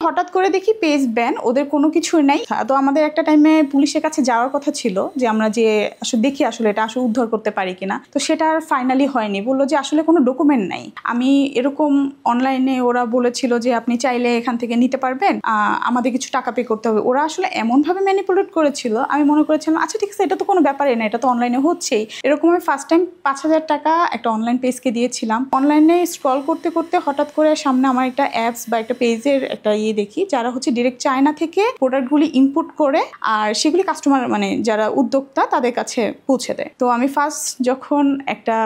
হঠাৎ করে দেখি পেজ ব্যান, ওদের কোনো কিছুই নাই। তো আমাদের একটা টাইমে পুলিশের কাছে যাওয়ার কথা ছিল যে আমরা যে আসলে দেখি আসলে এটা আসলে উদ্ধার করতে পারি কিনা। তো সেটা আর ফাইনালি হয়নি, বললো যে আসলে কোনো ডকুমেন্ট নাই। আমি এরকম অনলাইনে ওরা বলেছিল যে আপনি চাইলে এখান থেকে নিতে পারবেন, আমাদের কিছু টাকা পে করতে হবে। ওরা আসলে এমনভাবে ম্যানিপুলেট করেছিল, আমি মনে করেছিলাম আচ্ছা ঠিক আছে, এটা তো কোনো ব্যাপারই না, এটা তো অনলাইনে হচ্ছেই। এরকম আমি ফার্স্ট টাইম 5,000 টাকা একটা অনলাইন পেজকে দিয়েছিলাম। অনলাইনে স্ক্রল করতে করতে হঠাৎ করে সামনে আমার একটা অ্যাপস বা একটা পেজের একটা দেখি, যারা হচ্ছে ডিরেক্ট চায়না থেকে প্রোডাক্টগুলি ইম্পোর্ট করে আর সেগুলি কাস্টমার মানে যারা উদ্যোক্তা তাদের কাছে পৌঁছে দেয়। তো আমি ফার্স্ট যখন একটা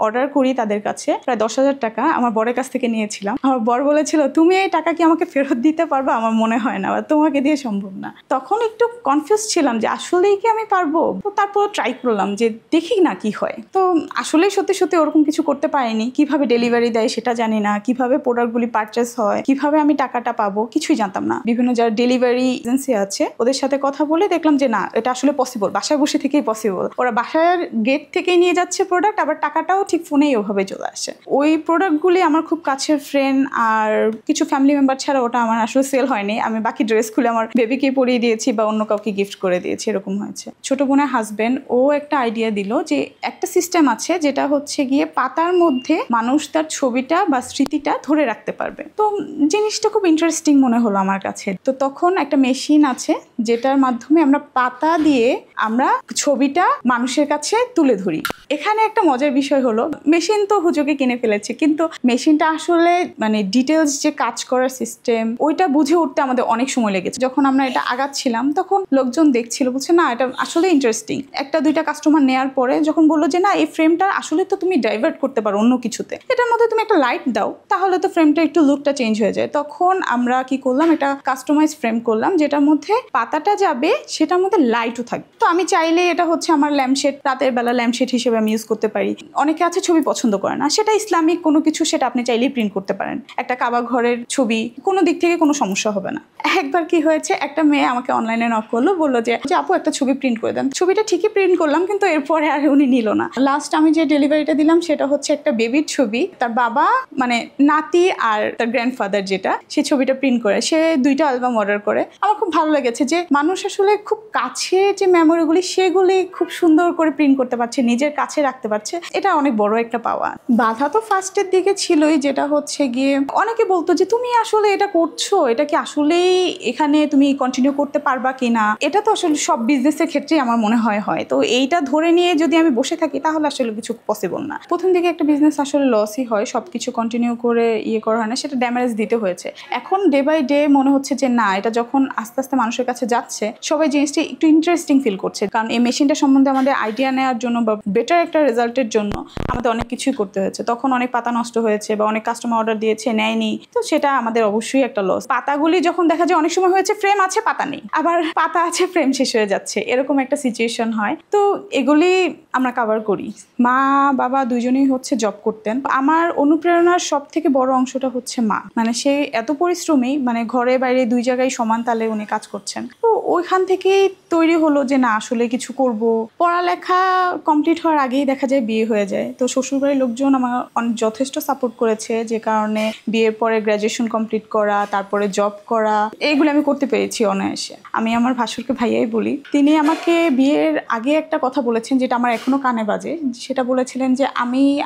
অর্ডার করি তাদের কাছে প্রায় 10,000 টাকা আমার বরের কাছ থেকে নিয়েছিলাম। আমার বর বলেছিল তুমি এই টাকা কি আমাকে ফেরত দিতে পারবা? আমার মনে হয় না, বা তোমাকে দিয়ে সম্ভব না। তখন একটু কনফিউজ ছিলাম যে আসলেই কি আমি পারবো। তো তারপর ট্রাই করলাম যে দেখি না কি হয়। তো আসলেই সত্যি সত্যি ওরকম কিছু করতে পারিনি। কিভাবে ডেলিভারি দেয় সেটা জানি না, কিভাবে প্রোডাক্টগুলি পারচেস হয়, কিভাবে আমি টাকাটা পাবো কিছুই জানতাম না। বিভিন্ন যারা ডেলিভারি এজেন্সি আছে ওদের সাথে কথা বলে দেখলাম যে না, এটা আসলে পসিবল, বাসায় বসে থেকেই পসিবল। ওরা বাসার গেট থেকেই নিয়ে যাচ্ছে প্রোডাক্ট, আবার টাকাটাও ঠিক ফোনেই ওভাবে চলে আসে। ওই প্রোডাক্টগুলি আমার খুব কাছের ফ্রেন্ড আর কিছু ফ্যামিলি মেম্বার ছাড়া ওটা আমার আসলে সেল হয়নি। আমি বাকি ড্রেস খুলে আমার বেবিকে পরিয়ে দিয়েছি বা অন্য কাউকে গিফট করে দিয়েছি, এরকম হয়েছে। ছোট বোনের হাজবেন্ড ও একটা আইডিয়া দিল যে একটা সিস্টেম আছে যেটা হচ্ছে গিয়ে পাতার মধ্যে মানুষ তার ছবিটা বা স্মৃতিটা ধরে রাখতে পারবে। তো জিনিসটা খুব ইন্টারেস্টিং মনে হলো আমার কাছে। তো তখন একটা মেশিন আছে যেটার মাধ্যমে আমরা পাতা দিয়ে আমরা ছবিটা মানুষের কাছে তুলে ধরি। এখানে একটা মজার বিষয় হলো, মেশিন তো হুজুকে কিনে ফেলেছে, কিন্তু মেশিনটা আসলে মানে ডিটেলস যে কাজ করার সিস্টেম ওইটা বুঝে উঠতে আমাদের অনেক সময় লেগেছে। যখন আমরা এটা আগাচ্ছিলাম তখন লোকজন দেখছিল, বলছে না এটা আসলে ইন্টারেস্টিং। একটা দুইটা কাস্টমার নেওয়ার পরে যখন বললো যে না, এই ফ্রেমটা আসলে তো তুমি ডাইভার্ট করতে পারো অন্য কিছুতে, এটার মধ্যে তুমি একটা লাইট দাও তাহলে তো ফ্রেমটা একটু লুকটা চেঞ্জ হয়ে যায়। তখন আমরা কি করলাম, এটা কাস্টমাইজ ফ্রেম করলাম যেটার মধ্যে পাতাটা যাবে, সেটার মধ্যে লাইটও থাকবে। তো আমি চাইলে এটা হচ্ছে আমার ল্যাম্পশেড, রাতের বেলা ল্যাম্পশেড হিসেবে আমি ইউজ করতে পারি। অনেকে আছে ছবি পছন্দ করে না, সেটা ইসলামিক কোনো কিছু, সেটা আপনি চাইলেই প্রিন্ট করতে পারেন। একটা কাবা ঘরের ছবি, কোনো দিক থেকে কোনো সমস্যা হবে না। একবার কি হয়েছে, একটা মেয়ে আমাকে অনলাইনে নক করলো, বললো যে আপু একটা ছবি প্রিন্ট করে দেন। ছবিটা ঠিকই প্রিন্ট করলাম, কিন্তু এরপরে আর উনি নিল না। লাস্ট আমি যে ডেলিভারিটা দিলাম সেটা হচ্ছে একটা বেবির ছবি, তার বাবা মানে নাতি আর তার গ্র্যান্ডফাদার যেটা, সেই ছবিটা প্রিন্ট করে সে 2টা অ্যালবাম অর্ডার করে। আমার খুব ভালো লেগেছে যে মানুষ আসলে খুব কাছে যে মেমোরিগুলি সেগুলি খুব সুন্দর করে প্রিন্ট করতে পারছে, নিজের কাছে রাখতে পারছে। এটা অনেক বড় একটা পাওয়া। বাধা তো ফার্স্টের দিকে ছিলই, যেটা হচ্ছে গিয়ে অনেকে বলতো যে তুমি আসলে এটা করছো, এটা কি আসলেই এখানে তুমি কন্টিনিউ করতে পারবা কিনা। এটা তো আসলে সব বিজনেসের ক্ষেত্রেই আমার মনে হয়। তো এইটা ধরে নিয়ে যদি আমি বসে থাকি তাহলে আসলে কিছু পসিবল না। প্রথম দিকে একটা বিজনেস আসলে লসই হয়, সবকিছু কন্টিনিউ করে করা হয় না, সেটা ড্যামেজ দিতে হয়েছে। এখন ডে বাই ডে মনে হচ্ছে যে না, এটা যখন আস্তে আস্তে মানুষের কাছে যাচ্ছে সবাই জিনিসটা একটু ইন্টারেস্টিং ফিল করছে। কারণ এই মেশিনটা সম্বন্ধে আমাদের আইডিয়া নেওয়ার জন্য বা বেটার একটা রেজাল্টের জন্য আমাদের অনেক কিছুই করতে হয়েছে। তখন অনেক পাতা নষ্ট হয়েছে বা অনেক কাস্টমার অর্ডার দিয়েছে নেয়নি, তো সেটা আমাদের অবশ্যই একটা লস। পাতাগুলি যখন দেখা যায় অনেক সময় হয়েছে ফ্রেম আছে পাতা নেই, আবার পাতা আছে ফ্রেম শেষ হয়ে যাচ্ছে, এরকম একটা সিচুয়েশন হয়। তো এগুলি আমরা কভার করি। মা বাবা দুইজনেই হচ্ছে জব করতেন। আমার অনুপ্রেরণার সব থেকে বড় অংশটা হচ্ছে মা, মানে সে এত পরিশ্রমী, মানে ঘরে বাইরে দুই জায়গায় সমান তালে উনি কাজ করছেন। তো ওইখান থেকেই তৈরি হলো যে না আসলে কিছু করব। পড়ালেখা কমপ্লিট হওয়ার আগেই দেখা যায় বিয়ে হয়ে যায়। তো শ্বশুরবাড়ির লোকজন আমার যথেষ্ট সাপোর্ট করেছে, যে কারণে বিয়ের পরে গ্র্যাজুয়েশন কমপ্লিট করা, তারপরে জব করা, এইগুলো আমি করতে পেরেছি অনায়াসে। আমি আমার ভাসুরকে ভাইয়াই বলি। তিনি আমাকে বিয়ের আগে একটা কথা বলেছেন যেটা আমার এখনো কানে বাজে। সেটা বলেছিলেন যে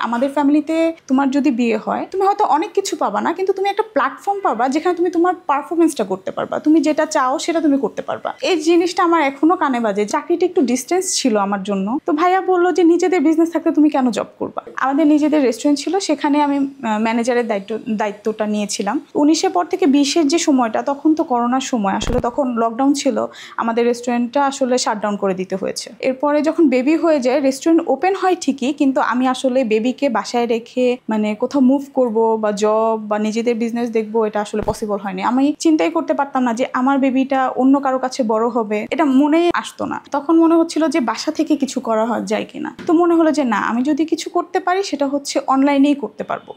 আমাদের ফ্যামিলিতে তোমার যদি বিয়ে হয় তুমি হয়তো অনেক কিছু পাবা না, কিন্তু তুমি একটা প্ল্যাটফর্ম পাবা যেখানে তুমি তোমার পারফরমেন্সটা করতে পারবা, তুমি যেটা চাও সেটা তুমি করতে পারবা। এই জিনিসটা আমার এখনো কানে বাজে। চাকরিটা একটু ডিস্টেন্স ছিল আমার জন্য। তো ভাইয়া বললো যে নিজেদের বিজনেস থাকলে তুমি কেন জব করবা। আমাদের নিজেদের রেস্টুরেন্ট ছিল, সেখানে আমি ম্যানেজারের দায়িত্বটা নিয়েছিলাম। 19-এর পর থেকে 20-এর যে সময়টা, তখন তো করোনার সময়, আসলে তখন লকডাউন ছিল, আমাদের রেস্টুরেন্টটা আসলে শাটডাউন করে দিতে হয়েছে। এরপরে যখন বেবি হয়ে যায় রেস্টুরেন্ট ওপেন হয় ঠিকই, কিন্তু আমি আসলে বেবিকে বাসায় রেখে মানে কোথাও মুভ করব বা জব বা নিজেদের বিজনেস দেখবো, এটা আসলে পসিবল হয়নি। আমি চিন্তাই করতে পারতাম না যে আমার বেবিটা অন্য কারো কাছে বড় হবে, এটা মনেই আসতো না। তখন মনে হচ্ছিল যে বাসা থেকে কিছু করা যায় কিনা। তো মনে হলো যে না, আমি যদি কিছু করতে পারি সেটা হচ্ছে অনলাইনেই করতে পারবো।